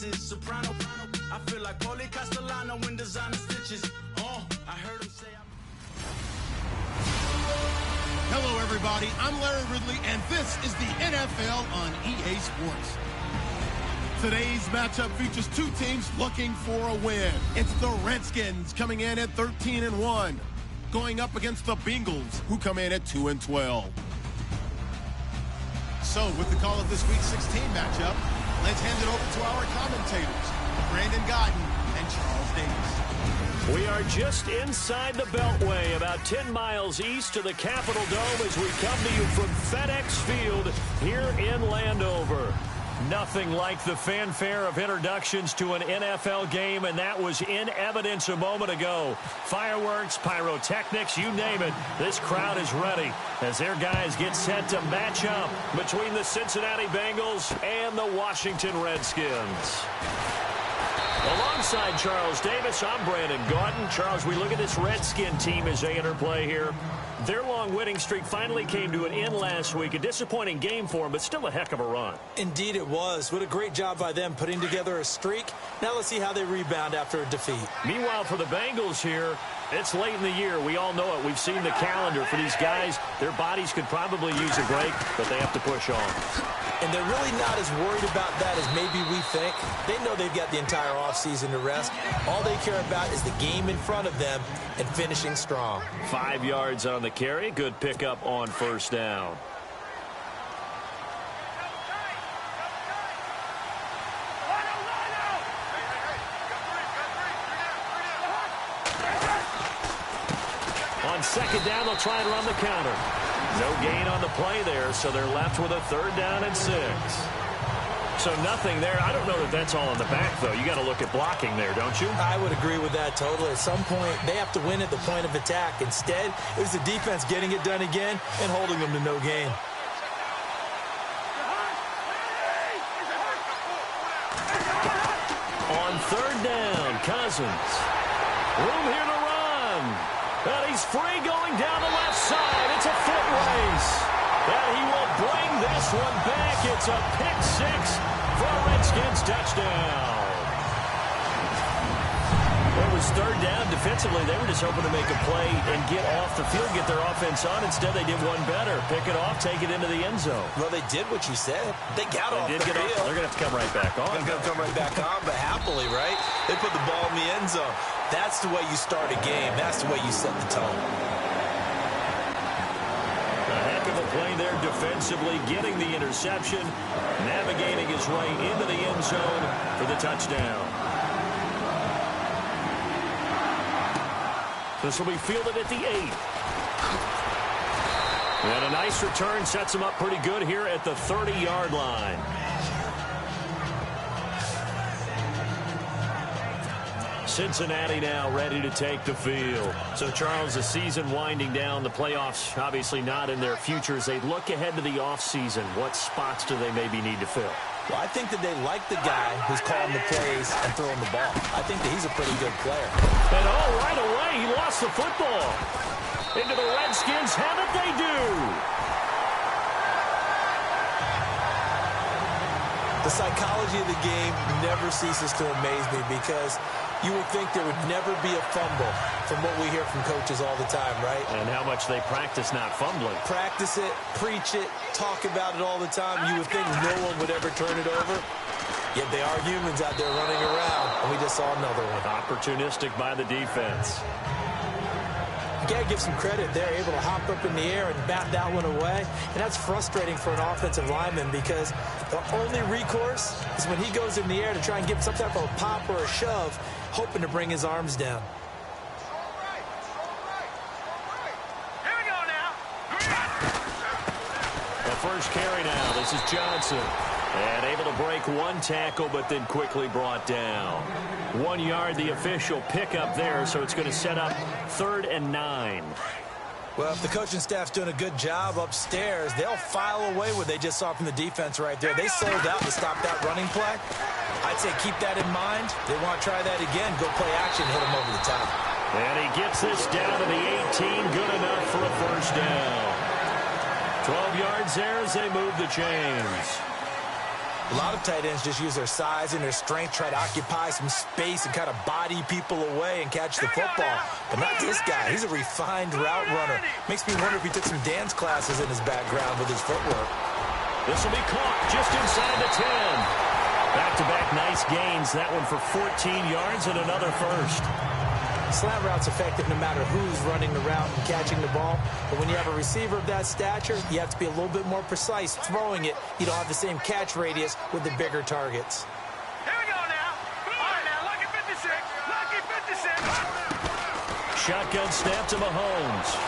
kisses. Soprano, I feel like Paulie Castellano in designer stitches. I heard him say Hello, everybody. I'm Larry Ridley, and this is the NFL on EA Sports. Today's matchup features two teams looking for a win. It's the Redskins coming in at 13-1, going up against the Bengals, who come in at 2-12. So, with the call of this week's 16 matchup, let's hand it over to our commentators, Brandon Godden and Charles Davis. We are just inside the Beltway, about 10 miles east of the Capitol Dome as we come to you from FedEx Field here in Landover. Nothing like the fanfare of introductions to an NFL game, and that was in evidence a moment ago. Fireworks, pyrotechnics, you name it. This crowd is ready as their guys get set to match up between the Cincinnati Bengals and the Washington Redskins. Alongside Charles Davis, I'm Brandon Gaudin. Charles, we look at this Redskin team as they interplay here. Their long winning streak finally came to an end last week. A disappointing game for them, but still a heck of a run. Indeed it was. What a great job by them putting together a streak. Now let's see how they rebound after a defeat. Meanwhile, for the Bengals here, it's late in the year. We all know it. We've seen the calendar for these guys. Their bodies could probably use a break, but they have to push on. And they're really not as worried about that as maybe we think. They know they've got the entire offseason to rest. All they care about is the game in front of them and finishing strong. 5 yards on the carry. Good pickup on first down. On second down, they'll try and run the counter. No gain on the play there, so they're left with a 3rd down and 6. So nothing there. I don't know that that's all in the back, though. You got to look at blocking there, don't you? I would agree with that totally. At some point, they have to win at the point of attack. Instead, it was the defense getting it done again and holding them to no gain. On 3rd down, Cousins. Room here to run. And he's free going down the left side. It's a foot race. And he will bring this one back. It's a pick 6 for a Redskins touchdown. It was 3rd down. Defensively, they were just hoping to make a play and get off the field, get their offense on. Instead, they did one better. Pick it off, take it into the end zone. Well, they did what you said. They got off the field. They're going to have to come right back on. They're going to come right back on, but happily, right? They put the ball in the end zone. That's the way you start a game. That's the way you set the tone. A heck of a play there defensively, getting the interception, navigating his way into the end zone for the touchdown. This will be fielded at the 8. And a nice return sets him up pretty good here at the 30-yard line. Cincinnati now ready to take the field. So, Charles, the season winding down, the playoffs obviously not in their future. As they look ahead to the offseason, what spots do they maybe need to fill? Well, I think that they like the guy who's calling the plays and throwing the ball. I think that he's a pretty good player. And right away, he lost the football. Into the Redskins, haven't they do? The psychology of the game never ceases to amaze me because you would think there would never be a fumble from what we hear from coaches all the time, right? And how much they practice not fumbling. Practice it, preach it, talk about it all the time. You would think no one would ever turn it over. Yet they are humans out there running around, and we just saw another one. Opportunistic by the defense. You got to give some credit. They're able to hop up in the air and bat that one away. And that's frustrating for an offensive lineman because the only recourse is when he goes in the air to try and get some type of a pop or a shove, hoping to bring his arms down. Here we go now. The first carry now. This is Johnson. And able to break one tackle, but then quickly brought down. 1 yard, the official pickup there, so it's going to set up 3rd and 9. Well, if the coaching staff's doing a good job upstairs, they'll file away what they just saw from the defense right there. They sold out to stop that running play. I'd say keep that in mind. They want to try that again. Go play action, hit them over the top. And he gets this down to the 18. Good enough for a first down. 12 yards there as they move the chains. A lot of tight ends just use their size and their strength, try to occupy some space and kind of body people away and catch the football. But not this guy. He's a refined route runner. Makes me wonder if he took some dance classes in his background with his footwork. This will be caught just inside the 10. Back-to-back nice gains. That one for 14 yards and another first. Slant route's effective no matter who's running the route and catching the ball. But when you have a receiver of that stature, you have to be a little bit more precise throwing it. You don't have the same catch radius with the bigger targets. Here we go now. All right, now, lucky 56. Lucky 56. Shotgun snap to Mahomes.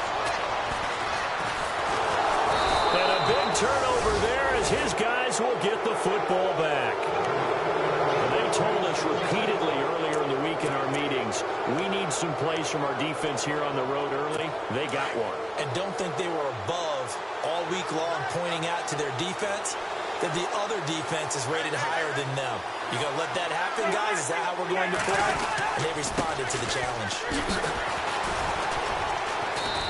And a big turnover there as his guys will get the football back. And they told us repeatedly earlier in the week in our meetings, we need some plays from our defense here on the road early. They got one. And don't think they were above all week long pointing out to their defense that the other defense is rated higher than them. You going to let that happen, guys? Is that how we're going to play? And they responded to the challenge.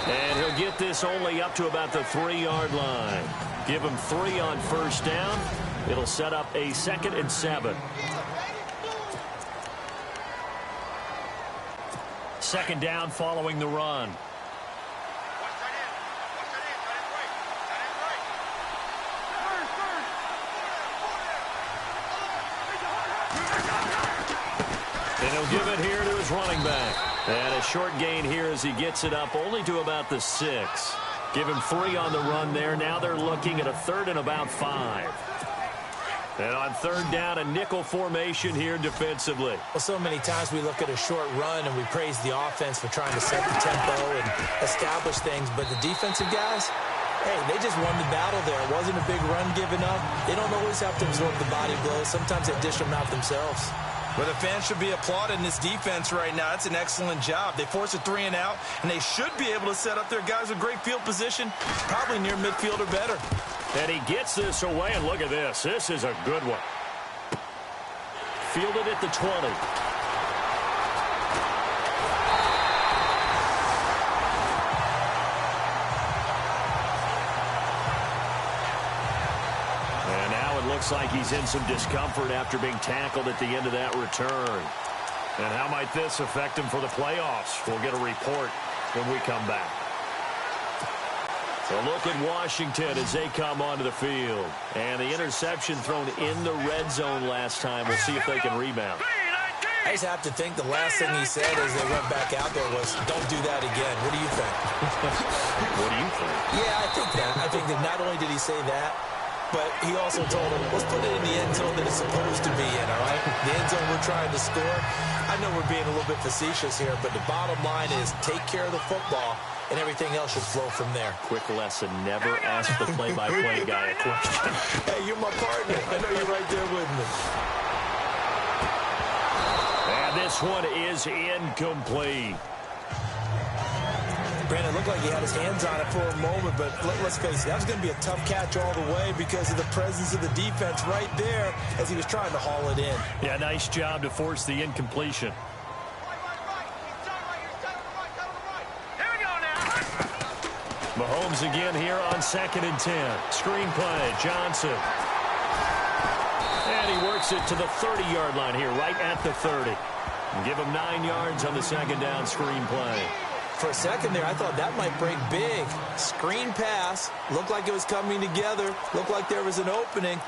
And he'll get this only up to about the 3-yard line. Give him 3 on first down. It'll set up a 2nd and 7. 2nd down following the run. And he'll give it here to his running back. And a short gain here as he gets it up only to about the 6. Give him 3 on the run there. Now they're looking at a 3rd and about 5. And on 3rd down, a nickel formation here defensively. Well, so many times we look at a short run and we praise the offense for trying to set the tempo and establish things. But the defensive guys, hey, they just won the battle there. It wasn't a big run given up. They don't always have to absorb the body blows. Sometimes they dish them out themselves. But the fans should be applauding this defense right now. It's an excellent job. They force a 3 and out, and they should be able to set up their guys with great field position, probably near midfield or better. And he gets this away, and look at this. This is a good one. Fielded at the 20. Looks like he's in some discomfort after being tackled at the end of that return. And how might this affect him for the playoffs? We'll get a report when we come back. So look at Washington as they come onto the field. And the interception thrown in the red zone last time. We'll see if they can rebound. I just have to think the last thing he said as they went back out there was, don't do that again. What do you think? What do you think? Yeah, I think that. I think that not only did he say that, but he also told him, let's put it in the end zone that it's supposed to be in, all right? The end zone we're trying to score. I know we're being a little bit facetious here, but the bottom line is take care of the football, and everything else should flow from there. Quick lesson, never ask the play-by-play guy a question. Hey, you're my partner. I know you're right there with me. And this one is incomplete. Brandon, it looked like he had his hands on it for a moment, but let's face it, that was going to be a tough catch all the way because of the presence of the defense right there as he was trying to haul it in. Yeah, nice job to force the incompletion. Here we go now. Mahomes again here on 2nd and 10. Screen play, Johnson. And he works it to the 30-yard line here, right at the 30. And give him 9 yards on the 2nd down screen play. For a second there, I thought that might break big. Screen pass. Looked like it was coming together. Looked like there was an opening.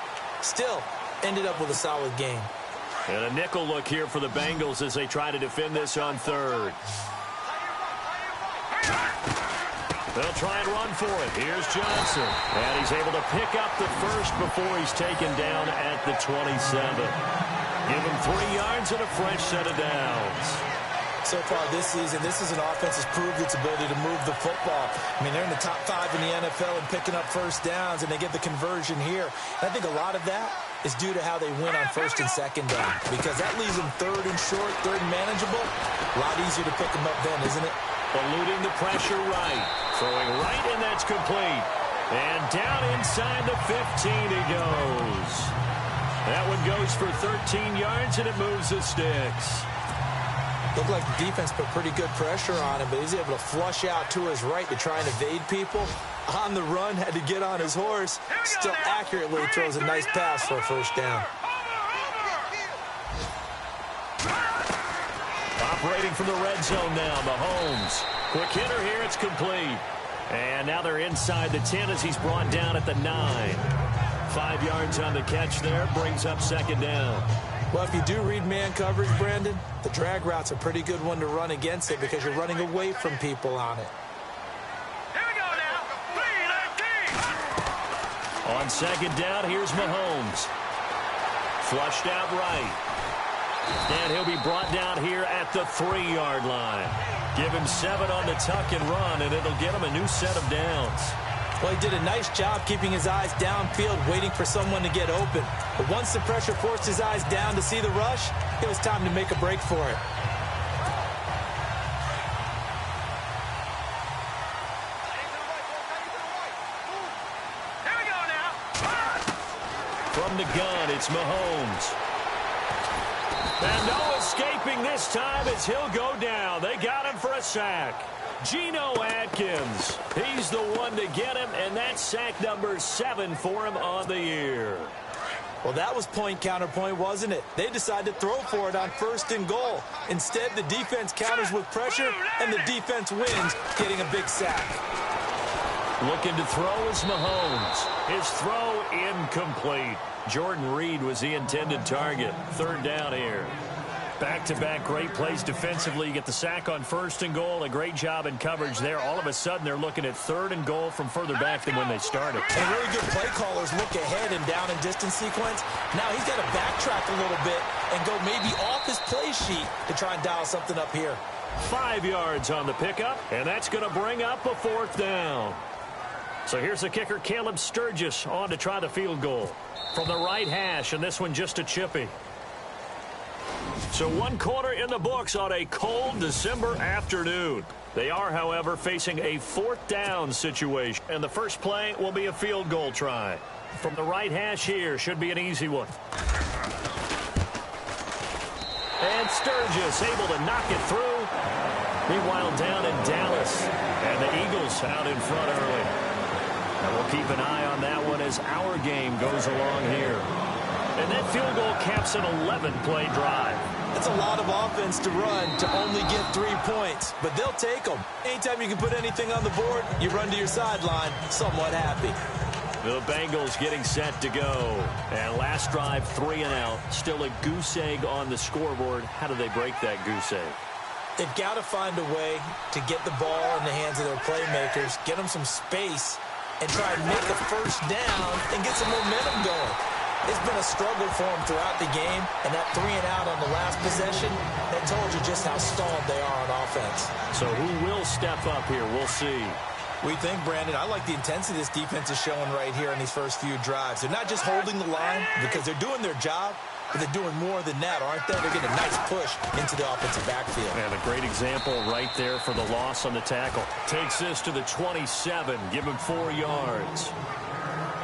Still, ended up with a solid game. And a nickel look here for the Bengals as they try to defend this on 3rd. They'll try and run for it. Here's Johnson. And he's able to pick up the first before he's taken down at the 27. Give him 3 yards and a fresh set of downs. So far this season, this is an offense that's proved its ability to move the football. I mean, they're in the top 5 in the NFL and picking up first downs, and they get the conversion here. And I think a lot of that is due to how they win on 1st and 2nd down, because that leaves them 3rd and short, 3rd and manageable. A lot easier to pick them up then, isn't it? Eluding the pressure right. Throwing right, and that's complete. And down inside the 15 he goes. That one goes for 13 yards, and it moves the sticks. Looked like the defense put pretty good pressure on him, but he's able to flush out to his right to try and evade people. On the run, had to get on his horse. Still accurately throws a nice pass for a first down. Operating from the red zone now, Mahomes. Quick hitter here, it's complete. And now they're inside the 10 as he's brought down at the 9. 5 yards on the catch there, brings up second down. Well, if you do read man coverage, Brandon, the drag route's a pretty good one to run against it because you're running away from people on it. Here we go now. 3-19. On second down, here's Mahomes. Flushed out right. And he'll be brought down here at the 3-yard line. Give him 7 on the tuck and run, and it'll get him a new set of downs. Well, he did a nice job keeping his eyes downfield, waiting for someone to get open. But once the pressure forced his eyes down to see the rush, it was time to make a break for it. Here we go now. From the gun, it's Mahomes. And no escaping this time as he'll go down. They got him for a sack. Geno Atkins, he's the one to get him, and that's sack number 7 for him on the year. Well, that was point counterpoint, wasn't it? They decided to throw for it on 1st and goal. Instead, the defense counters with pressure, and the defense wins, getting a big sack. Looking to throw is Mahomes. His throw incomplete. Jordan Reed was the intended target. 3rd down here. Back-to-back great plays defensively. You get the sack on 1st and goal. A great job in coverage there. All of a sudden, they're looking at 3rd and goal from further back than when they started. And really good play callers look ahead and down and distance sequence. Now he's got to backtrack a little bit and go maybe off his play sheet to try and dial something up here. 5 yards on the pickup, and that's going to bring up a 4th down. So here's the kicker, Caleb Sturgis, on to try the field goal. From the right hash, and this one just a chippy. So 1 quarter in the books on a cold December afternoon. They are, however, facing a 4th down situation. And the first play will be a field goal try. From the right hash here, should be an easy one. And Sturgis able to knock it through. Meanwhile, down in Dallas. And the Eagles out in front early. And we'll keep an eye on that one as our game goes along here. And that field goal caps an 11-play drive. That's a lot of offense to run to only get 3 points, but they'll take them. Anytime you can put anything on the board, you run to your sideline somewhat happy. The Bengals getting set to go. And last drive, 3 and out. Still a goose egg on the scoreboard. How do they break that goose egg? They've got to find a way to get the ball in the hands of their playmakers, get them some space, and try and make a first down and get some momentum going. It's been a struggle for them throughout the game, and that 3 and out on the last possession, that told you just how stalled they are on offense. So who will step up here? We'll see. We think, Brandon, I like the intensity this defense is showing right here in these first few drives. They're not just holding the line because they're doing their job, but they're doing more than that, aren't they? They're getting a nice push into the offensive backfield. And a great example right there for the loss on the tackle. Takes this to the 27, give him 4 yards.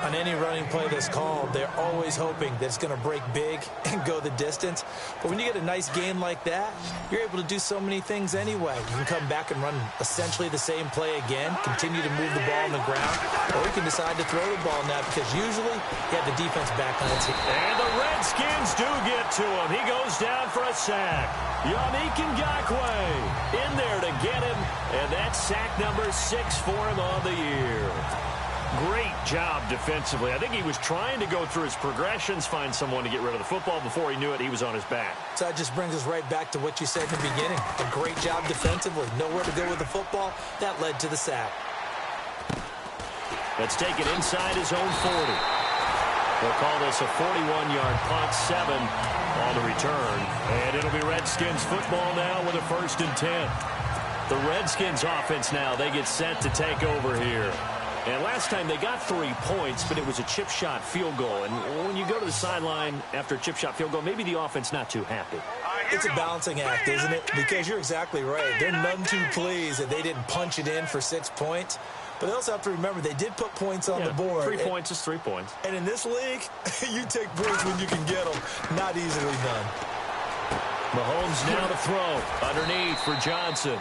On any running play that's called, they're always hoping that it's going to break big and go the distance. But when you get a nice gain like that, you're able to do so many things anyway. You can come back and run essentially the same play again, continue to move the ball on the ground, or you can decide to throw the ball now because usually you have the defense back on its heels. And the Redskins do get to him. He goes down for a sack. Yannick Ngakoue in there to get him, and that's sack number 6 for him on the year. Great job defensively. I think he was trying to go through his progressions, find someone to get rid of the football. Before he knew it, he was on his back. So that just brings us right back to what you said in the beginning. A great job defensively. Nowhere to go with the football. That led to the sack. Let's take it inside his own 40. We'll call this a 41-yard punt, 7 on the return. And it'll be Redskins football now with a 1st and 10. The Redskins offense now, they get set to take over here. And last time they got 3 points, but it was a chip shot field goal. And when you go to the sideline after a chip shot field goal, maybe the offense not too happy. It's a balancing act, isn't it? Because you're exactly right. They're none too pleased that they didn't punch it in for 6 points. But they also have to remember they did put points on the board. 3 points is 3 points. And in this league, you take points when you can get them. Not easily done. Mahomes now to throw. Underneath for Johnson.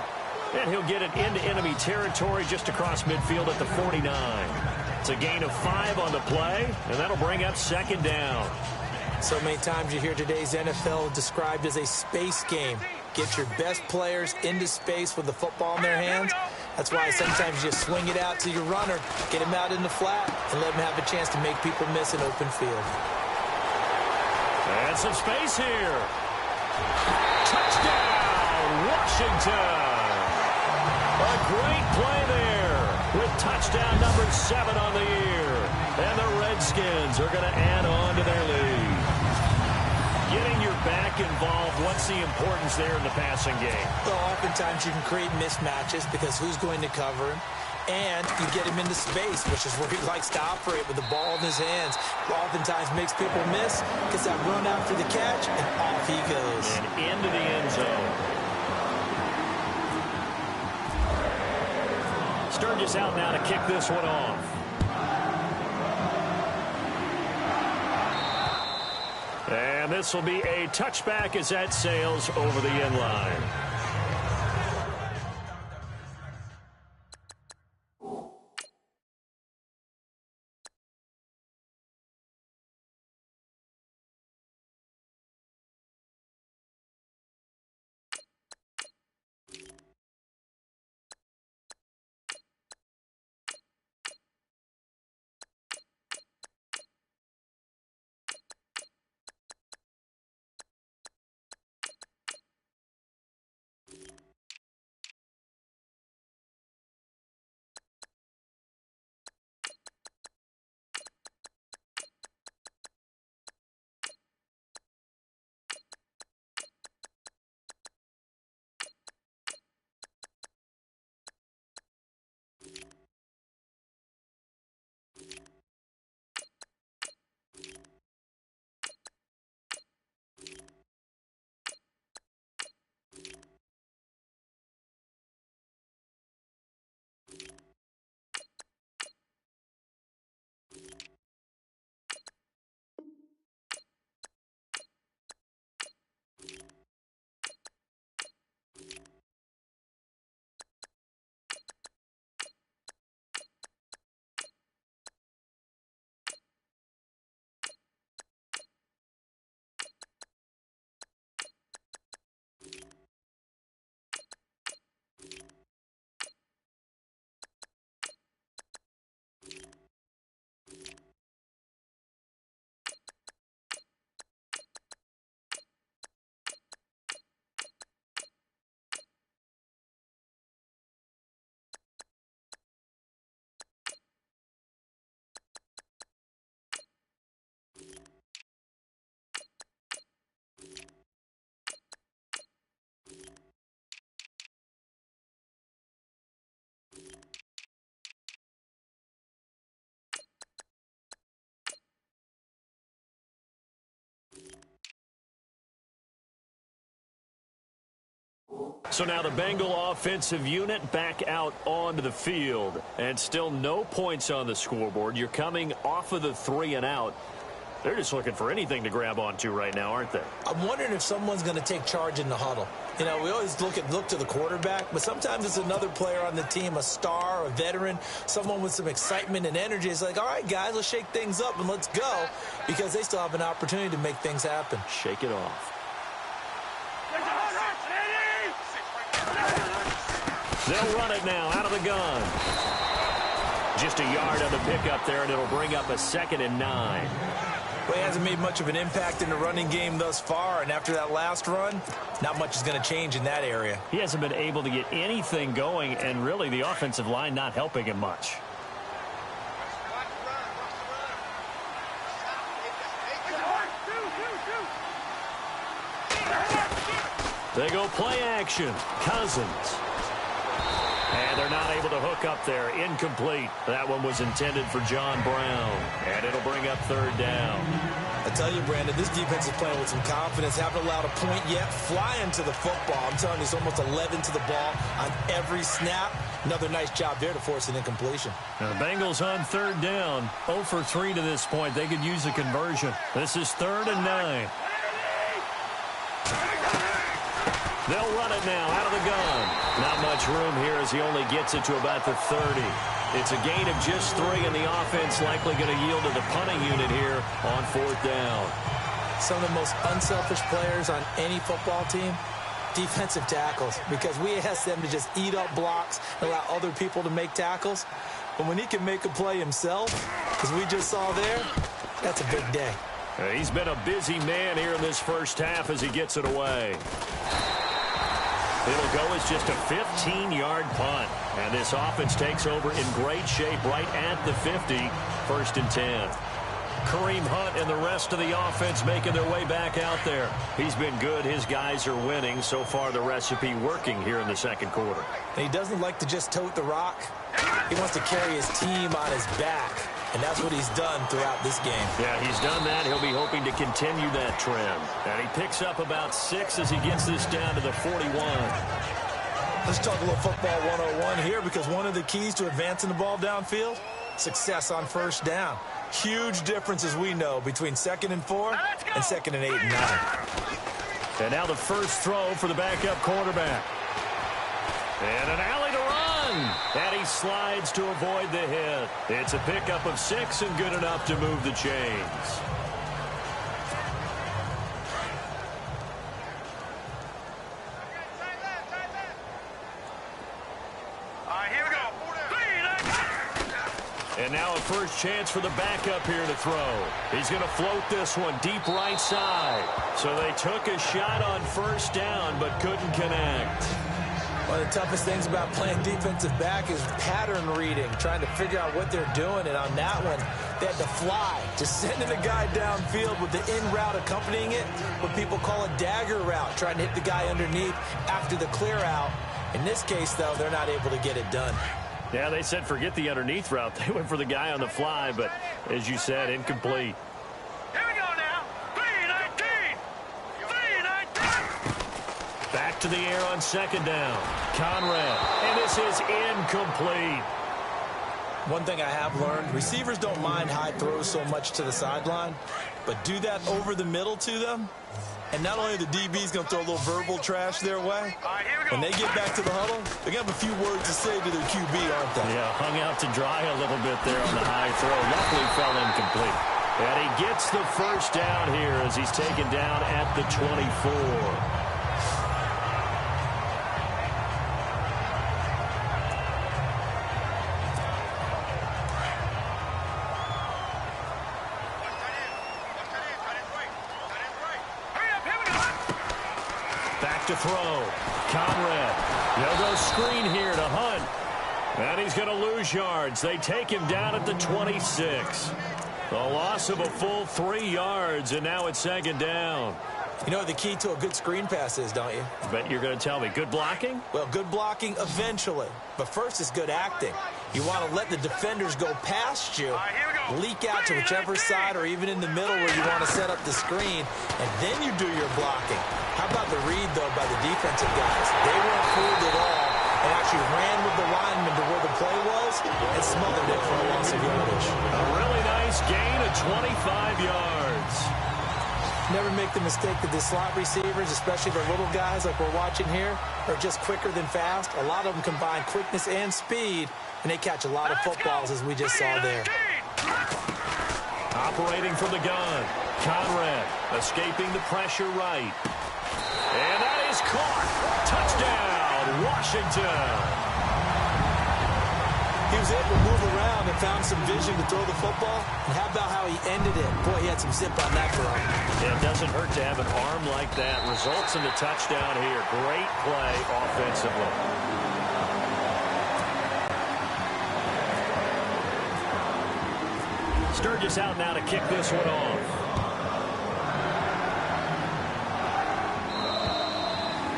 And he'll get it into enemy territory just across midfield at the 49. It's a gain of 5 on the play, and that'll bring up second down. So many times you hear today's NFL described as a space game. Get your best players into space with the football in their hands. That's why sometimes you just swing it out to your runner, get him out in the flat, and let him have a chance to make people miss an open field. And some space here. Touchdown, Washington. A great play there with touchdown number 7 on the year. And the Redskins are going to add on to their lead. Getting your back involved, what's the importance there in the passing game? Well, oftentimes you can create mismatches because who's going to cover him? And you get him into space, which is where he likes to operate with the ball in his hands. Oftentimes makes people miss, gets that run after the catch, and off he goes. And into the end zone. Sturgis out now to kick this one off. And this will be a touchback as that sails over the end line. So now the Bengal offensive unit back out onto the field. And still no points on the scoreboard. You're coming off of the 3 and out. They're just looking for anything to grab onto right now, aren't they? I'm wondering if someone's going to take charge in the huddle. You know, we always look to the quarterback, but sometimes it's another player on the team, a star, a veteran, someone with some excitement and energy. It's like, all right, guys, let's shake things up and let's go, because they still have an opportunity to make things happen. Shake it off. They'll run it now out of the gun. Just a yard on the pickup there, and it'll bring up a 2nd and 9. Well, he hasn't made much of an impact in the running game thus far, and after that last run, not much is going to change in that area. He hasn't been able to get anything going, and really the offensive line not helping him much. They go play action. Cousins. And they're not able to hook up there. Incomplete. That one was intended for John Brown. And it'll bring up 3rd down. I tell you, Brandon, this defense is playing with some confidence. Haven't allowed a point yet. Flying to the football. I'm telling you, it's almost 11 to the ball on every snap. Another nice job there to force an incompletion. Now the Bengals on 3rd down. 0 for 3 to this point. They could use a conversion. This is 3rd and 9. They'll run it now out of the gun. Not much room here as he only gets it to about the 30. It's a gain of just 3, and the offense likely going to yield to the punting unit here on 4th down. Some of the most unselfish players on any football team, defensive tackles, because we ask them to just eat up blocks and allow other people to make tackles. But when he can make a play himself, as we just saw there, that's a big day. He's been a busy man here in this first half as he gets it away. It'll go as just a 15-yard punt. And this offense takes over in great shape right at the 50, 1st and 10. Kareem Hunt and the rest of the offense making their way back out there. He's been good. His guys are winning. So far, the recipe working here in the second quarter. And he doesn't like to just tote the rock. He wants to carry his team on his back. And that's what he's done throughout this game. Yeah, he's done that. He'll be hoping to continue that trend. And he picks up about 6 as he gets this down to the 41. Let's talk a little football 101 here, because one of the keys to advancing the ball downfield, success on 1st down. Huge difference, as we know, between 2nd and 4 and 2nd and 8 and 9. And now the first throw for the backup quarterback. And an alley to run. And he slides to avoid the hit. It's a pickup of 6 and good enough to move the chains. And now a first chance for the backup here to throw. He's going to float this one deep right side. So they took a shot on 1st down but couldn't connect. One of the toughest things about playing defensive back is pattern reading, trying to figure out what they're doing. And on that one, they had to fly, just sending a guy downfield with the in route accompanying it, what people call a dagger route, trying to hit the guy underneath after the clear out. In this case, though, they're not able to get it done. Yeah, they said forget the underneath route. They went for the guy on the fly, but as you said, incomplete. Here we go now. 3-19. 3-19. Back to the air on 2nd down. Conrad, and this is incomplete. One thing I have learned, receivers don't mind high throws so much to the sideline, but do that over the middle to them, and not only are the DBs going to throw a little verbal trash their way, when they get back to the huddle, they're going to have a few words to say to their QB, aren't they? Yeah, hung out to dry a little bit there on the high throw. Luckily fell incomplete. And he gets the first down here as he's taken down at the 24. To throw. Conrad. They'll go screen here to Hunt. And he's going to lose yards. They take him down at the 26. A loss of a full 3 yards, and now it's 2nd down. You know what the key to a good screen pass is, don't you? I bet you're going to tell me. Good blocking? Well, good blocking eventually. But first is good acting. You want to let the defenders go past you, leak out to whichever side or even in the middle where you want to set up the screen, and then you do your blocking. How about the read, though, by the defensive guys? They weren't fooled at all and actually ran with the lineman to where the play was and smothered it for a loss of yardage. A really nice gain of 25 yards. Never make the mistake that the slot receivers, especially the little guys like we're watching here, are just quicker than fast. A lot of them combine quickness and speed, and they catch a lot of footballs, as we just saw there. Operating from the gun. Conrad escaping the pressure right. And that is caught. Touchdown, Washington. He was able to move around and found some vision to throw the football. And how about how he ended it? Boy, he had some zip on that throw. Yeah, it doesn't hurt to have an arm like that. Results in the touchdown here. Great play offensively. Sturgis out now to kick this one off.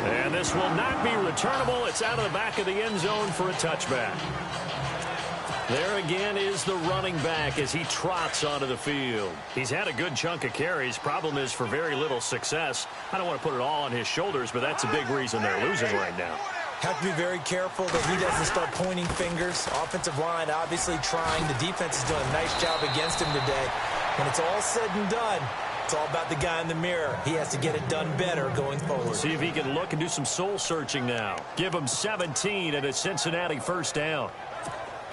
And this will not be returnable. It's out of the back of the end zone for a touchback. There again is the running back as he trots onto the field. He's had a good chunk of carries. Problem is for very little success. I don't want to put it all on his shoulders, but that's a big reason they're losing right now. Have to be very careful that he doesn't start pointing fingers. Offensive line obviously trying. The defense is doing a nice job against him today. When it's all said and done, It's all about the guy in the mirror. He has to get it done better going forward. See if he can look and do some soul searching now. Give him 17 and a Cincinnati first down.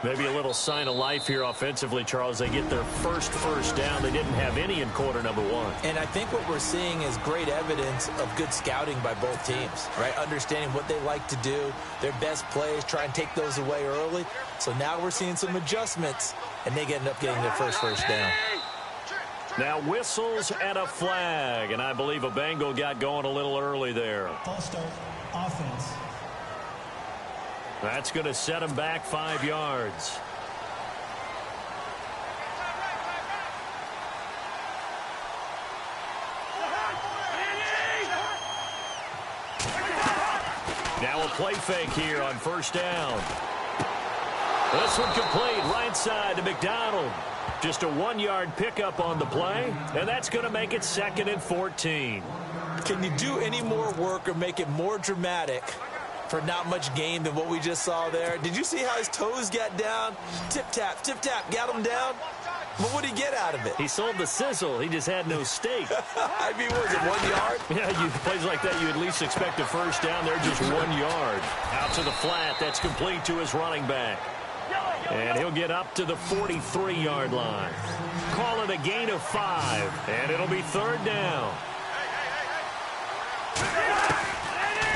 Maybe a little sign of life here offensively, Charles. They get their first down. They didn't have any in quarter number one. And I think what we're seeing is great evidence of good scouting by both teams, right? Understanding what they like to do, their best plays, try and take those away early. So now we're seeing some adjustments, and they end up getting their first down. Now whistles and a flag, and I believe a Bengal got going a little early there. False start, offense. That's going to set him back 5 yards. Now a play fake here on first down. This one complete right side to McDonald. Just a 1-yard pickup on the play, and that's going to make it 2nd and 14. Can you do any more work or make it more dramatic for not much gain than what we just saw there? Did you see how his toes got down? Tip-tap, got him down. But what did he get out of it? He sold the sizzle. He just had no steak. I mean, was it 1 yard? Yeah, plays like that, you at least expect a first down there, just 1 yard. Out to the flat, that's complete to his running back. And he'll get up to the 43-yard line. Call it a gain of 5, and it'll be 3rd down.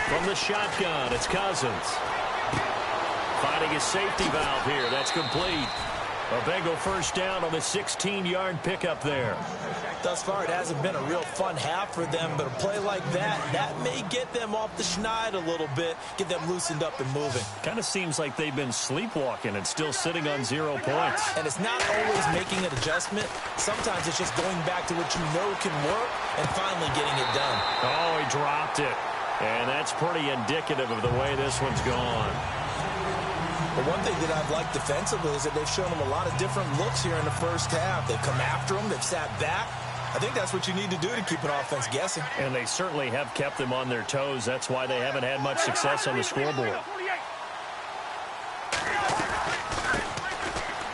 From the shotgun, it's Cousins. Finding his safety valve here. That's complete. A Bengal first down on the 16-yard pickup there. Thus far, it hasn't been a real fun half for them, but a play like that may get them off the schneid a little bit, get them loosened up and moving. Kind of seems like they've been sleepwalking and still sitting on 0 points. And it's not always making an adjustment. Sometimes it's just going back to what you know can work and finally getting it done. Oh, he dropped it. And that's pretty indicative of the way this one's gone. But one thing that I've liked defensively is that they've shown them a lot of different looks here in the first half. They've come after them. They've sat back. I think that's what you need to do to keep an offense guessing. And they certainly have kept them on their toes. That's why they haven't had much success on the scoreboard.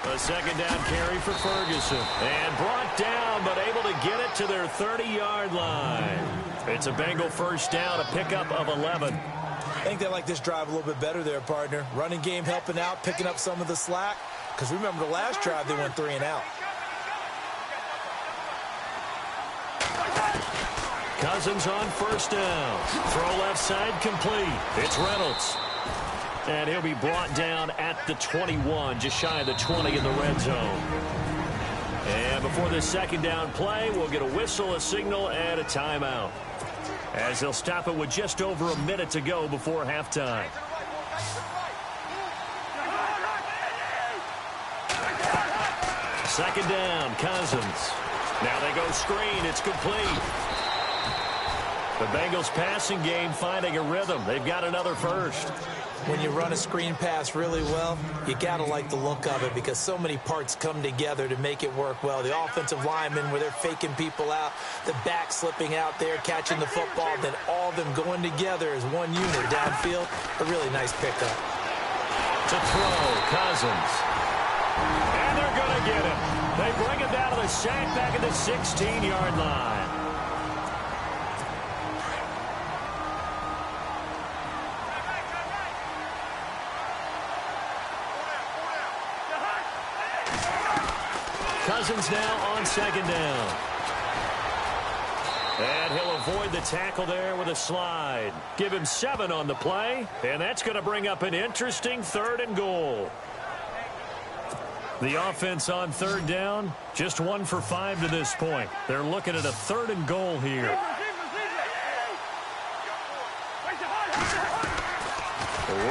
A 2nd down carry for Ferguson. And brought down, but able to get it to their 30-yard line. It's a Bengal first down, a pickup of 11. I think they like this drive a little bit better there, partner. Running game helping out, picking up some of the slack. Because remember the last drive, they went 3 and out. Cousins on first down. Throw left side complete. It's Reynolds. And he'll be brought down at the 21, just shy of the 20 in the red zone. And before this 2nd down play, we'll get a whistle, a signal, and a timeout, as they'll stop it with just over a minute to go before halftime. Second down, Cousins. Now they go screen. It's complete. The Bengals passing game finding a rhythm. They've got another first. When you run a screen pass really well, you got to like the look of it because so many parts come together to make it work well. The offensive linemen where they're faking people out, the back slipping out there, catching the football, then all of them going together as one unit downfield. A really nice pickup. To throw, Cousins. And they're going to get him. They bring him down to the sack back at the 16-yard line. Cousins now on 2nd down. And he'll avoid the tackle there with a slide. Give him 7 on the play, and that's going to bring up an interesting 3rd and goal. The offense on 3rd down, just 1 for 5 to this point. They're looking at a 3rd and goal here.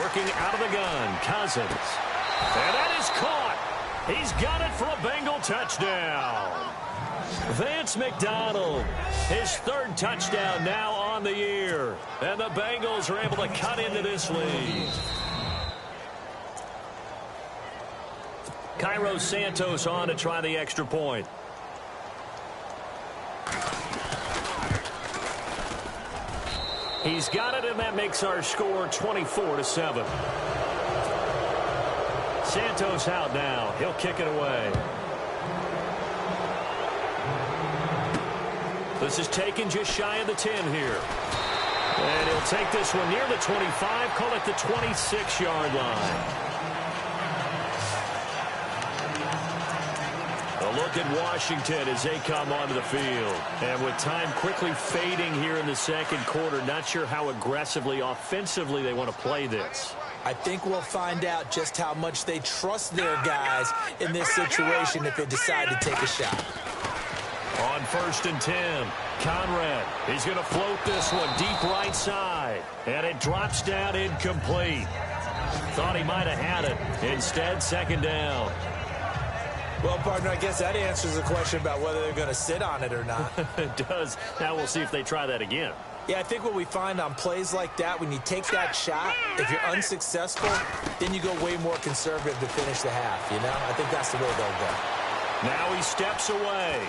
Working out of the gun, Cousins. And that is caught. He's got it for a Bengal touchdown. Vance McDonald, his 3rd touchdown now on the year. And the Bengals are able to cut into this lead. Cairo Santos on to try the extra point. He's got it, and that makes our score 24-7. Santos out now. He'll kick it away. This is taken just shy of the 10 here. And he'll take this one near the 25, call it the 26-yard line. A look at Washington as they come onto the field. And with time quickly fading here in the second quarter, not sure how aggressively, offensively they want to play this. I think we'll find out just how much they trust their guys in this situation if they decide to take a shot. On 1st and 10, Conrad, he's going to float this one deep right side. And it drops down incomplete. Thought he might have had it. Instead, second down. Well, partner, I guess that answers the question about whether they're going to sit on it or not. It does. Now we'll see if they try that again. Yeah, I think what we find on plays like that, when you take that shot, if you're unsuccessful, then you go way more conservative to finish the half, you know? I think that's the way they'll go. Now he steps away.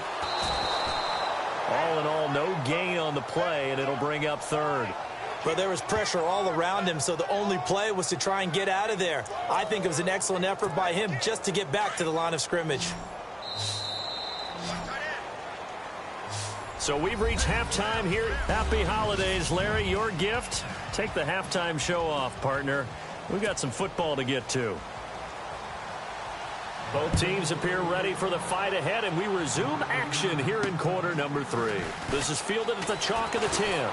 All in all, no gain on the play, and it'll bring up third. But there was pressure all around him, so the only play was to try and get out of there. I think it was an excellent effort by him just to get back to the line of scrimmage. So we've reached halftime here. Happy holidays, Larry. Your gift? Take the halftime show off, partner. We've got some football to get to. Both teams appear ready for the fight ahead, and we resume action here in quarter number 3. This is fielded at the chalk of the 10.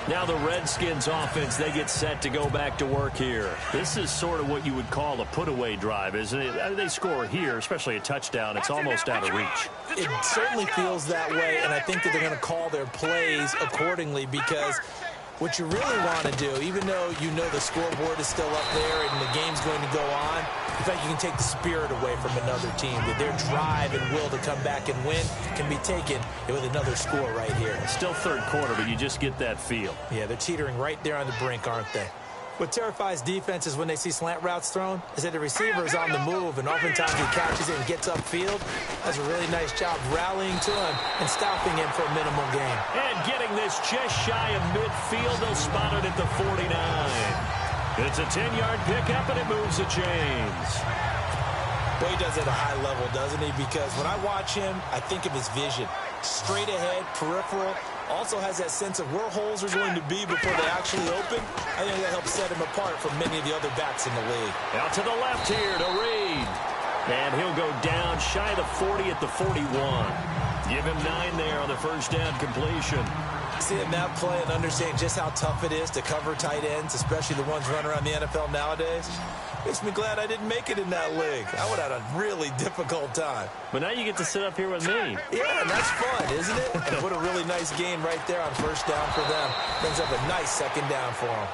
Now the Redskins offense, they get set to go back to work here. This is sort of what you would call a put-away drive, isn't it? They score here, especially a touchdown. It's almost out of reach. It certainly feels that way, and I think that they're going to call their plays accordingly because what you really want to do, even though you know the scoreboard is still up there and the game's going to go on, in fact, you can take the spirit away from another team. That their drive and will to come back and win can be taken with another score right here. Still third quarter, but you just get that feel. Yeah, they're teetering right there on the brink, aren't they? What terrifies defenses when they see slant routes thrown is that the receiver is on the move, and oftentimes he catches it and gets upfield. Does a really nice job rallying to him and stopping him for a minimal gain. And getting this just shy of midfield, they'll spot it at the 49. It's a 10-yard pickup, and it moves the chains. Well, he does it at a high level, doesn't he? Because when I watch him, I think of his vision. Straight ahead, peripheral. Also has that sense of where holes are going to be before they actually open. I think that helps set him apart from many of the other backs in the league. Out to the left here to Reed. And he'll go down shy of the 40 at the 41. Give him 9 there on the first down completion. Seeing that play and understanding just how tough it is to cover tight ends, especially the ones running around the NFL nowadays, makes me glad I didn't make it in that league. I would have had a really difficult time. But now you get to sit up here with me. Yeah, and that's fun, isn't it? And what a really nice gain right there on first down for them. Brings up a nice second down for them.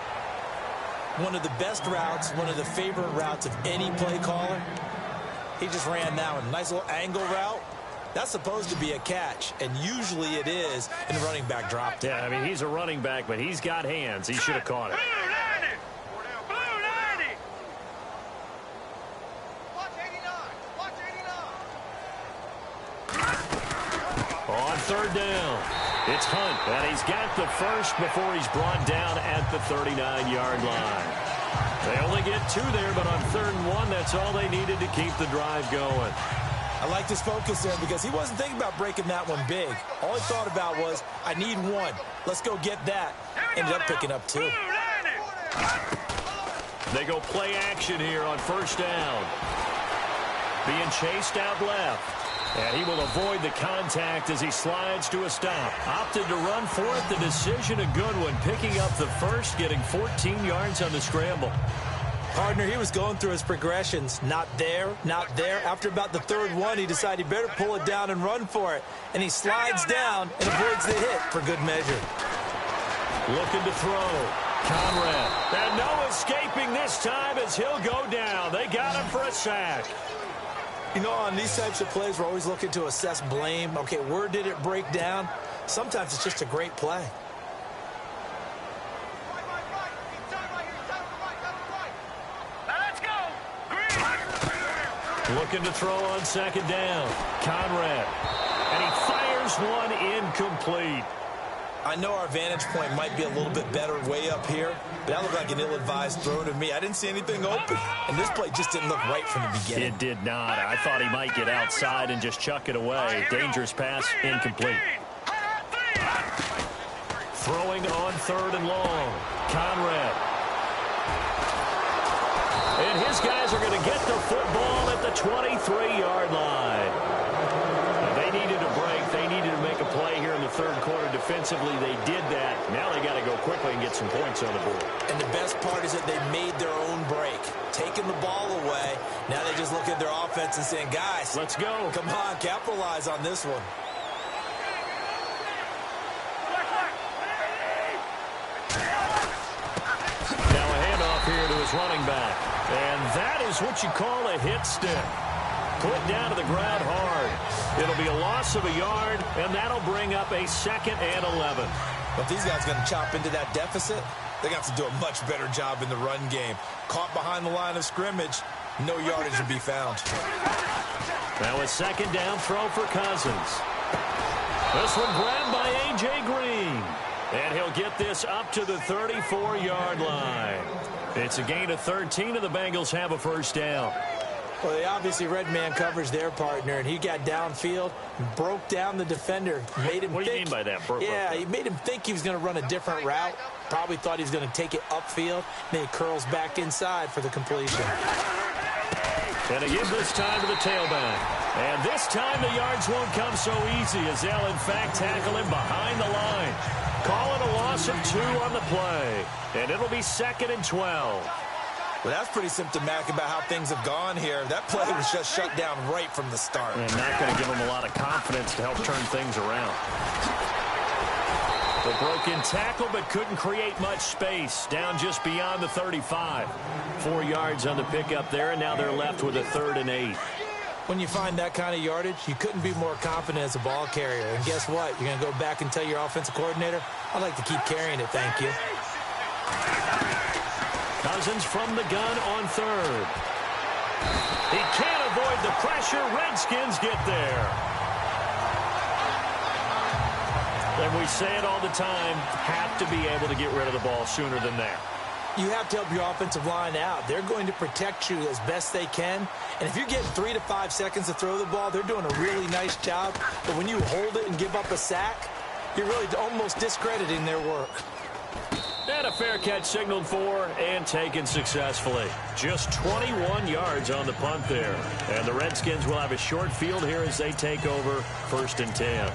One of the best routes, one of the favorite routes of any play caller. He just ran that one. Nice little angle route. That's supposed to be a catch, and usually it is, and the running back dropped it. Yeah, I mean, he's a running back, but he's got hands. He should have caught it. On third down, it's Hunt, and he's got the first before he's brought down at the 39-yard line. They only get 2 there, but on 3rd and 1, that's all they needed to keep the drive going. I liked his focus there because he wasn't thinking about breaking that one big. All he thought about was, I need 1. Let's go get that. Ended up picking up 2. They go play action here on first down. Being chased out left. And he will avoid the contact as he slides to a stop. Opted to run for it. The decision a good one. Picking up the first, getting 14 yards on the scramble. Partner, he was going through his progressions. Not there, not there. After about the 3rd one, he decided he better pull it down and run for it. And he slides down and avoids the hit for good measure. Looking to throw. Conrad. And no escaping this time as he'll go down. They got him for a sack. You know, on these types of plays, we're always looking to assess blame. Okay, where did it break down? Sometimes it's just a great play. Let's go. Looking to throw on 2nd down. Conrad. And he fires one incomplete. I know our vantage point might be a little bit better way up here, but that looked like an ill-advised throw to me. I didn't see anything open, and this play just didn't look right from the beginning. It did not. I thought he might get outside and just chuck it away. Dangerous pass, incomplete. Throwing on 3rd and long. Conrad. And his guys are going to get the football at the 23-yard line. They needed a break. They needed to make a play here in the 3rd quarter. Defensively, they did that. Now they got to go quickly and get some points on the board. And the best part is that they made their own break. Taking the ball away. Now they just look at their offense and saying, guys, let's go. Come on, capitalize on this one. Now a handoff here to his running back. And that is what you call a hit stick. Put down to the ground hard. It'll be a loss of a yard, and that'll bring up a 2nd and 11. But these guys going to chop into that deficit, they got to do a much better job in the run game. Caught behind the line of scrimmage, no yardage to be found. Now a 2nd down throw for Cousins. This one grabbed by A.J. Green. And he'll get this up to the 34-yard line. It's a gain of 13, and the Bengals have a 1st down. Well, they obviously red man coverage their partner, and he got downfield, broke down the defender, made him What do you mean by that? He made him think he was going to run a different route. Probably thought he was going to take it upfield. Then he curls back inside for the completion. And he gives this time to the tailback. And this time the yards won't come so easy as they'll, in fact, tackle him behind the line. Call it a loss of 2 on the play. And it'll be 2nd and 12. Well, that's pretty symptomatic about how things have gone here. That play was just shut down right from the start. And not going to give him a lot of confidence to help turn things around. The broken tackle, but couldn't create much space. Down just beyond the 35. 4 yards on the pickup there, and now they're left with a 3rd and 8. When you find that kind of yardage, you couldn't be more confident as a ball carrier. And guess what? You're going to go back and tell your offensive coordinator, I'd like to keep carrying it, thank you. Cousins from the gun on 3rd. He can't avoid the pressure. Redskins get there. And we say it all the time, have to be able to get rid of the ball sooner than that. You have to help your offensive line out. They're going to protect you as best they can. And if you get 3 to 5 seconds to throw the ball, they're doing a really nice job. But when you hold it and give up a sack, you're really almost discrediting their work. And a fair catch signaled for and taken successfully. Just 21 yards on the punt there. And the Redskins will have a short field here as they take over 1st and 10.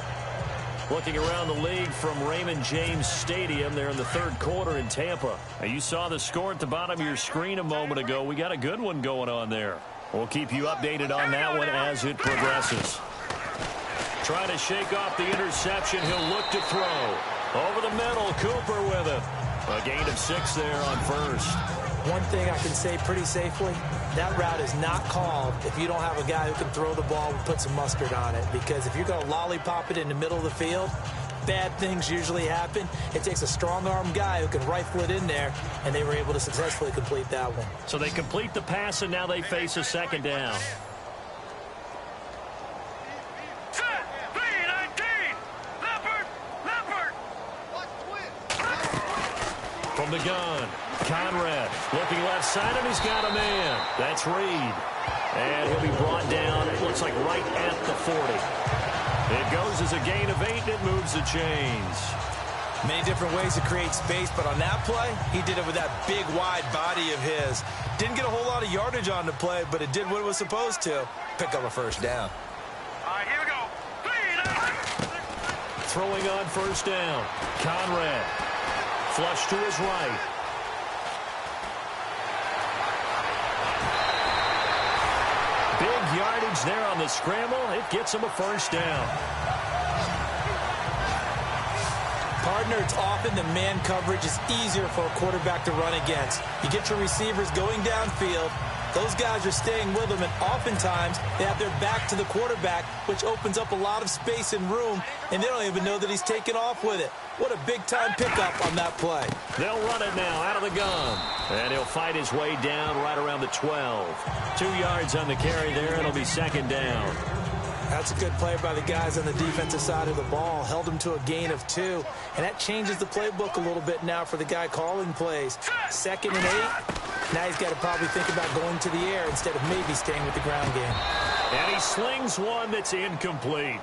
Looking around the league from Raymond James Stadium, they're in the 3rd quarter in Tampa. Now, you saw the score at the bottom of your screen a moment ago. We got a good one going on there. We'll keep you updated on that one as it progresses. Trying to shake off the interception. He'll look to throw. Over the middle, Cooper with it. A gain of 6 there on 1st. One thing I can say pretty safely, that route is not called if you don't have a guy who can throw the ball and put some mustard on it. Because if you're going to lollipop it in the middle of the field, bad things usually happen. It takes a strong-arm guy who can rifle it in there, and they were able to successfully complete that one. So they complete the pass, and now they face a 2nd down. From the gun, Conrad looking left side, and he's got a man. That's Reed. And he'll be brought down, it looks like right at the 40. It goes as a gain of 8, and it moves the chains. Many different ways to create space, but on that play, he did it with that big, wide body of his. Didn't get a whole lot of yardage on the play, but it did what it was supposed to. Pick up a 1st down. All right, here we go. Throwing on 1st down, Conrad. Flush to his right. Big yardage there on the scramble. It gets him a 1st down. Partner, it's often the man coverage is easier for a quarterback to run against. You get your receivers going downfield. Those guys are staying with them, and oftentimes they have their back to the quarterback, which opens up a lot of space and room, and they don't even know that he's taken off with it. What a big-time pickup on that play. They'll run it now out of the gun. And he'll fight his way down right around the 12. 2 yards on the carry there. It'll be 2nd down. That's a good play by the guys on the defensive side of the ball. Held him to a gain of 2. And that changes the playbook a little bit now for the guy calling plays. 2nd and 8. Now he's got to probably think about going to the air instead of maybe staying with the ground game. And he slings one that's incomplete.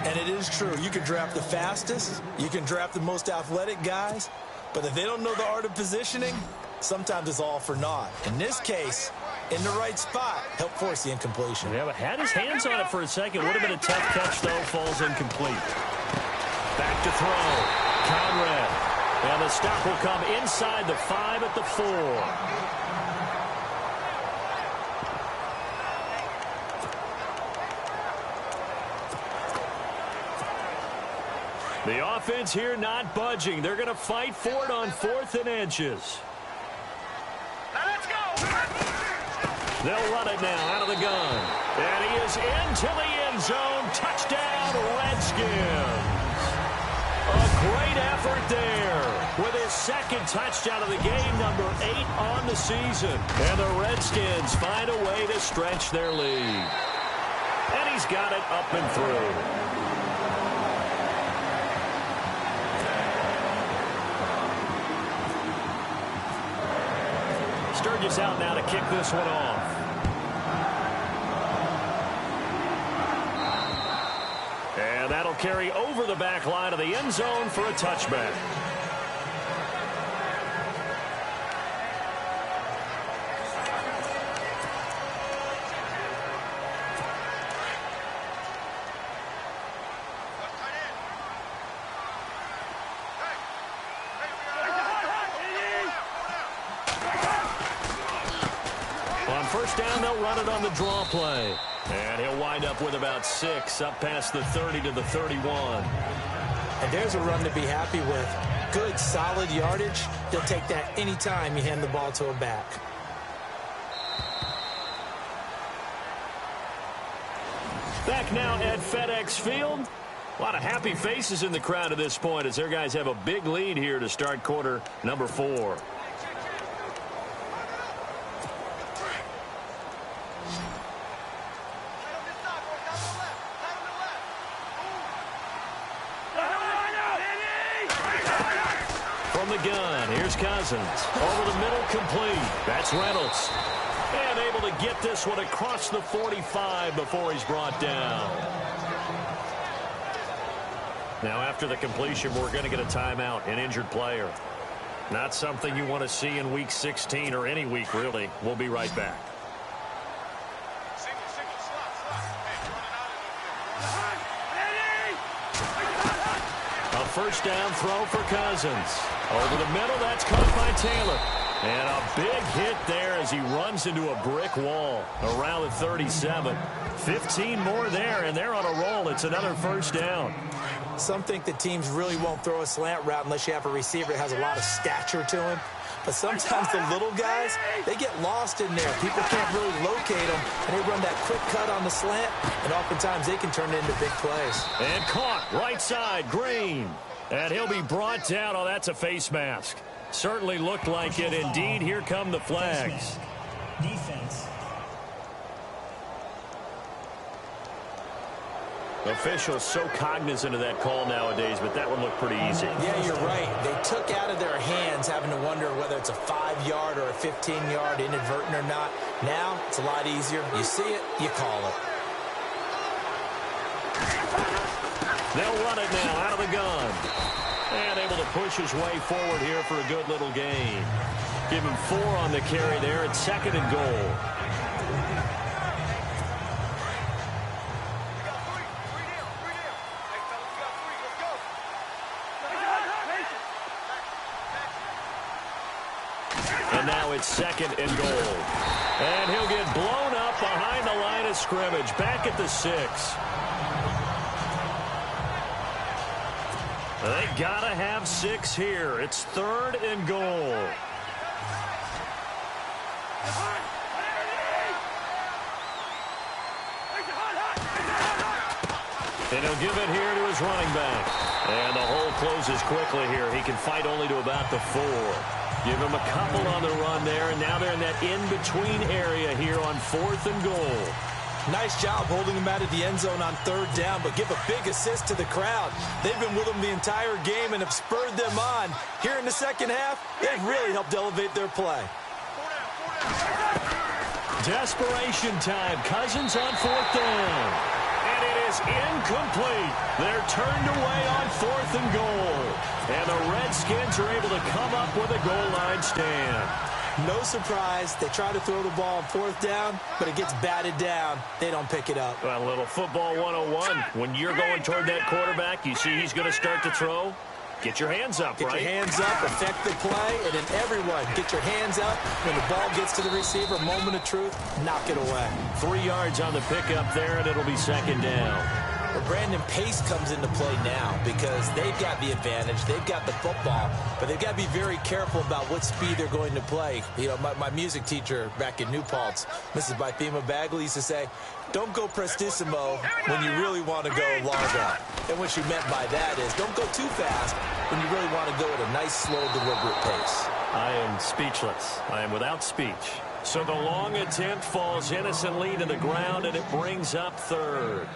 And it is true. You can draft the fastest. You can draft the most athletic guys. But if they don't know the art of positioning, sometimes it's all for naught. In this case, in the right spot, help force the incompletion. Yeah, but had his hands on it for a second. Would have been a tough catch, though. Falls incomplete. Back to throw. Conrad. And the stop will come inside the 5 at the 4. The offense here not budging. They're going to fight for it on 4th and inches. Now let's go. They'll run it now out of the gun. And he is into the end zone. Touchdown, Redskins. A great effort there with his 2nd touchdown of the game, number 8 on the season. And the Redskins find a way to stretch their lead. And he's got it up and through. Sturgis out now to kick this one off. And that'll carry over the back line of the end zone for a touchback. First down, they'll run it on the draw play. And he'll wind up with about 6, up past the 30 to the 31. And there's a run to be happy with. Good, solid yardage. He'll take that anytime you hand the ball to a back. Back now at FedEx Field. A lot of happy faces in the crowd at this point as their guys have a big lead here to start quarter number 4. From the gun, here's Cousins. Over the middle, complete. That's Reynolds. And able to get this one across the 45 before he's brought down. Now, after the completion, we're going to get a timeout, an injured player. Not something you want to see in Week 16 or any week, really. We'll be right back. A first down throw for Cousins. Over the middle, that's caught by Taylor. And a big hit there as he runs into a brick wall around the 37. 15 more there, and they're on a roll. It's another first down. Some think that teams really won't throw a slant route unless you have a receiver that has a lot of stature to him. But sometimes the little guys, they get lost in there. People can't really locate them, and they run that quick cut on the slant, and oftentimes they can turn it into big plays. And caught, right side, Green. And he'll be brought down. Oh, that's a face mask. Certainly looked like it. Indeed, here come the flags. Defense. Officials so cognizant of that call nowadays, but that one looked pretty easy. Yeah, you're right. They took out of their hands having to wonder whether it's a 5-yard or a 15-yard inadvertent or not. Now, it's a lot easier. You see it, you call it. They'll run it now out of the gun. And able to push his way forward here for a good little gain. Give him 4 on the carry there at 2nd and goal. And now it's 2nd and goal. And he'll get blown up behind the line of scrimmage. Back at the 6. They gotta have 6 here. It's 3rd and goal. And he'll give it here to his running back. And the hole closes quickly here. He can fight only to about the 4. Give him a couple on the run there, and now they're in that in-between area here on 4th and goal. Nice job holding him out of the end zone on third down, but give a big assist to the crowd. They've been with him the entire game and have spurred them on. Here in the second half, they've really helped elevate their play. Desperation time. Cousins on fourth down. And it is incomplete. They're turned away on fourth and goal. And the Redskins are able to come up with a goal line stand. No surprise. They try to throw the ball on fourth down, but it gets batted down. They don't pick it up. Well, a little football 101. When you're going toward that quarterback, you see he's going to start to throw. Get your hands up, right? Get your hands up, affect the play, and then everyone get your hands up. When the ball gets to the receiver, moment of truth, knock it away. 3 yards on the pickup there, and it'll be second down. Well, Brandon, pace comes into play now because they've got the advantage. They've got the football, but they've got to be very careful about what speed they're going to play. You know, my music teacher back in New Paltz, Mrs. Bythema Bagley, used to say, don't go prestissimo when you really want to go largo. And what she meant by that is don't go too fast when you really want to go at a nice, slow, deliberate pace. I am speechless. I am without speech. So the long attempt falls innocently to the ground, and it brings up third.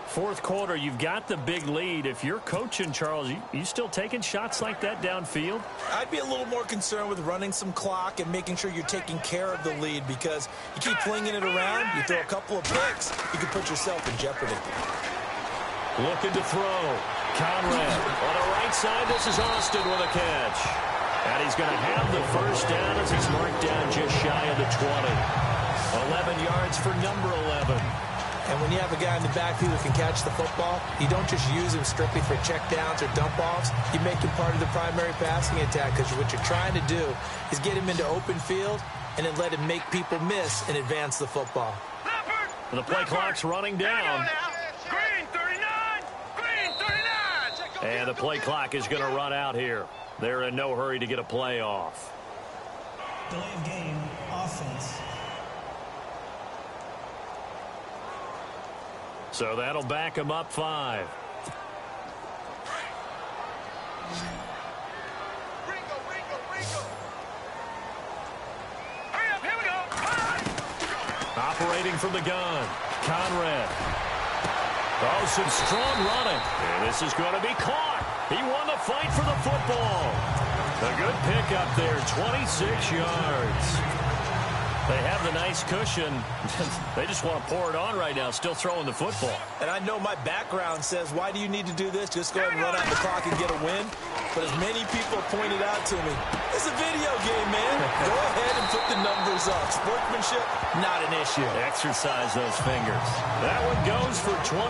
Fourth quarter, you've got the big lead. If you're coaching, Charles, you still taking shots like that downfield? I'd be a little more concerned with running some clock and making sure you're taking care of the lead, because you keep flinging it around, you throw a couple of picks, you can put yourself in jeopardy. Looking to throw. Conrad on the right side. This is Austin with a catch. And he's going to have the first down as he's marked down just shy of the 20. 11 yards for number 11. And when you have a guy in the backfield who can catch the football, you don't just use him strictly for checkdowns or dump-offs. You make him part of the primary passing attack, because what you're trying to do is get him into open field and then let him make people miss and advance the football. The play clock's running down. Green 39! Green 39! And the play clock is going to run out here. They're in no hurry to get a play off. Delay of game, offense. So that'll back him up 5. Hurry up, here we go! Operating from the gun, Conrad. Oh, some strong running. And this is going to be caught. He won the fight for the football. A good pickup there, 26 yards. They have the nice cushion. They just want to pour it on right now, still throwing the football. And I know my background says, why do you need to do this? Just go ahead and run out the clock and get a win. But as many people pointed out to me, it's a video game, man. Go ahead and put the numbers up. Sportsmanship, not an issue. Exercise those fingers. That one goes for 24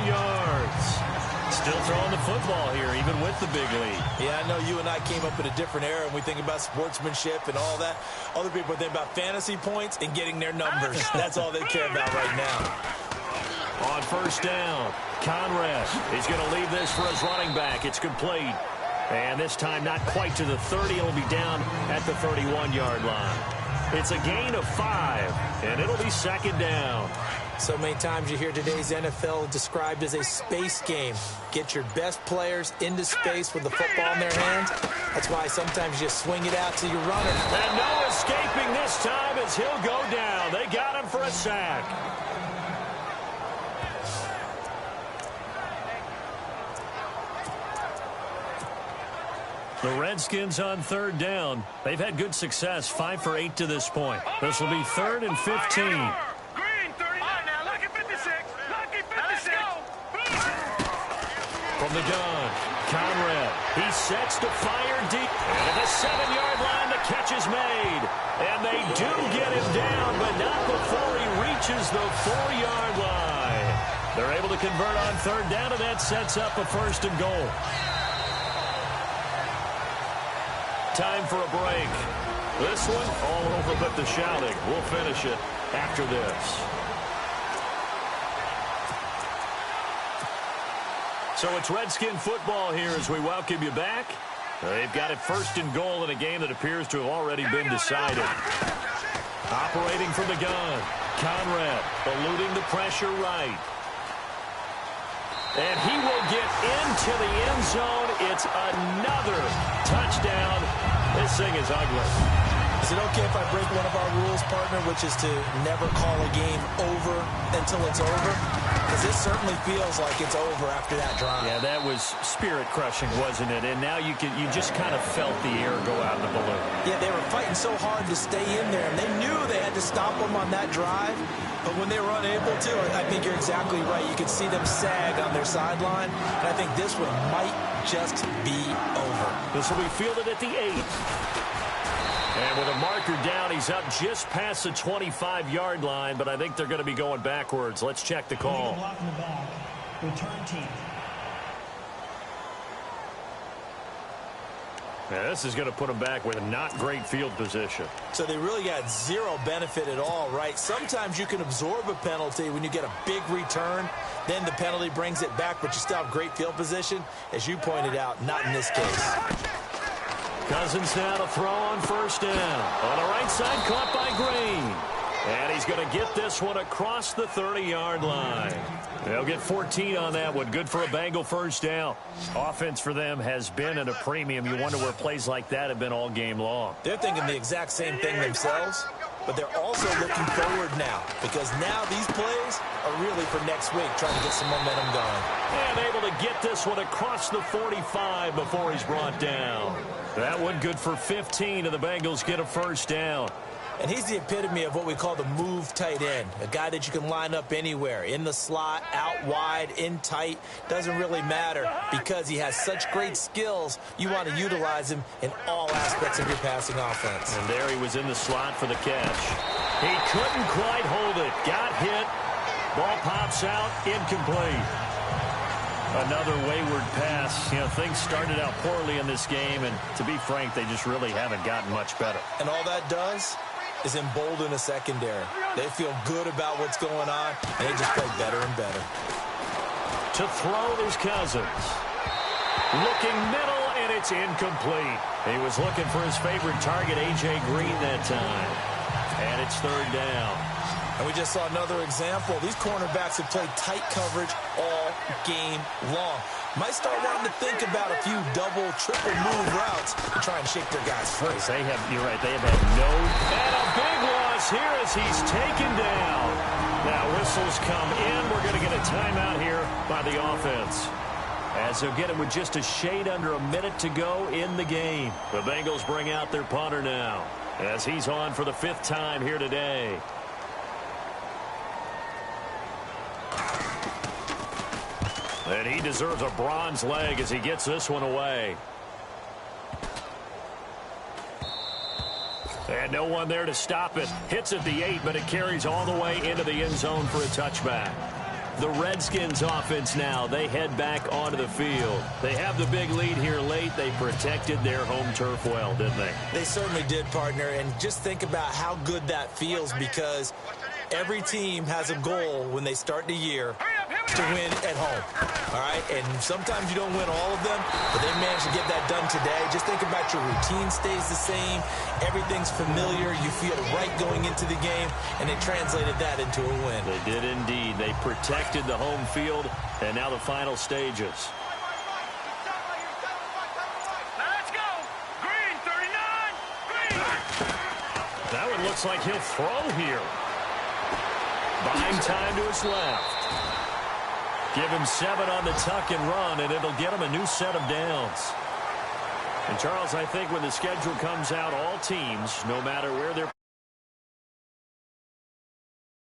yards. Still throwing the football here, even with the big lead. Yeah, I know you and I came up in a different era, and we think about sportsmanship and all that. Other people think about fantasy points and getting their numbers. That's all they care about right now. On first down, Conrad. He's going to leave this for his running back. It's complete. And this time not quite to the 30. It'll be down at the 31-yard line. It's a gain of 5, and it'll be second down. So many times you hear today's NFL described as a space game. Get your best players into space with the football in their hands. That's why sometimes you swing it out to your runner. And no escaping this time as he'll go down. They got him for a sack. The Redskins on third down. They've had good success, 5 for 8 to this point. This will be 3rd and 15. From the gun, Conrad. He sets to fire deep. And at the 7-yard line, the catch is made. And they do get him down, but not before he reaches the 4-yard line. They're able to convert on third down, and that sets up a 1st and goal. Time for a break. This one, all over but the shouting. We'll finish it after this. So it's Redskin football here as we welcome you back. They've got it 1st and goal in a game that appears to have already been decided. Operating from the gun, Conrad eluding the pressure right. And he will get into the end zone. It's another touchdown. This thing is ugly. Is it okay if I break one of our rules, partner, which is to never call a game over until it's over? Because this certainly feels like it's over after that drive. Yeah, that was spirit-crushing, wasn't it? And now you just kind of felt the air go out of the balloon. Yeah, they were fighting so hard to stay in there, and they knew they had to stop them on that drive. But when they were unable to, I think you're exactly right. You could see them sag on their sideline, and I think this one might just be over. This will be fielded at the 8. And with a marker down, he's up just past the 25-yard line, but I think they're going to be going backwards. Let's check the call. Block in the back. Return team. Now, this is going to put them back with a not great field position. So they really got zero benefit at all, right? Sometimes you can absorb a penalty when you get a big return. Then the penalty brings it back, but you still have great field position. As you pointed out, not in this case. Cousins now to throw on first down. On the right side, caught by Green. And he's going to get this one across the 30-yard line. They'll get 14 on that one. Good for a Bengal first down. Offense for them has been at a premium. You wonder where plays like that have been all game long. They're thinking the exact same thing themselves, but they're also looking forward now, because now these plays are really for next week, trying to get some momentum going. And able to get this one across the 45 before he's brought down. That one good for 15, and the Bengals get a first down. And he's the epitome of what we call the move tight end, a guy that you can line up anywhere, in the slot, out wide, in tight. Doesn't really matter, because he has such great skills. You want to utilize him in all aspects of your passing offense. And there he was in the slot for the catch. He couldn't quite hold it. Got hit. Ball pops out, incomplete. Another wayward pass. You know, things started out poorly in this game, and to be frank, they just really haven't gotten much better. And all that does is embolden a secondary. They feel good about what's going on, and they just play better and better. To throw is Cousins. Looking middle, and it's incomplete. He was looking for his favorite target, A.J. Green, that time. And it's third down. And we just saw another example. These cornerbacks have played tight coverage all game long. Might start wanting to think about a few double, triple move routes to try and shake their guys free. They have, you're right, they have had no. And a big loss here as he's taken down. Now whistles come in. We're going to get a timeout here by the offense, as they'll get it with just a shade under a minute to go in the game. The Bengals bring out their punter now, as he's on for the 5th time here today. And he deserves a bronze leg as he gets this one away. And no one there to stop it. Hits at the 8, but it carries all the way into the end zone for a touchback. The Redskins offense now, they head back onto the field. They have the big lead here late. They protected their home turf well, didn't they? They certainly did, partner. And just think about how good that feels, because every team has a goal when they start the year to win at home. All right? And sometimes you don't win all of them, but they managed to get that done today. Just think about your routine stays the same. Everything's familiar. You feel right going into the game, and they translated that into a win. They did indeed. They protected the home field, and now the final stages. Let's go. Green, 39. Green. That one looks like he'll throw here. Buying time to his left. Give him 7 on the tuck and run, and it'll get him a new set of downs. And, Charles, I think when the schedule comes out, all teams, no matter where they're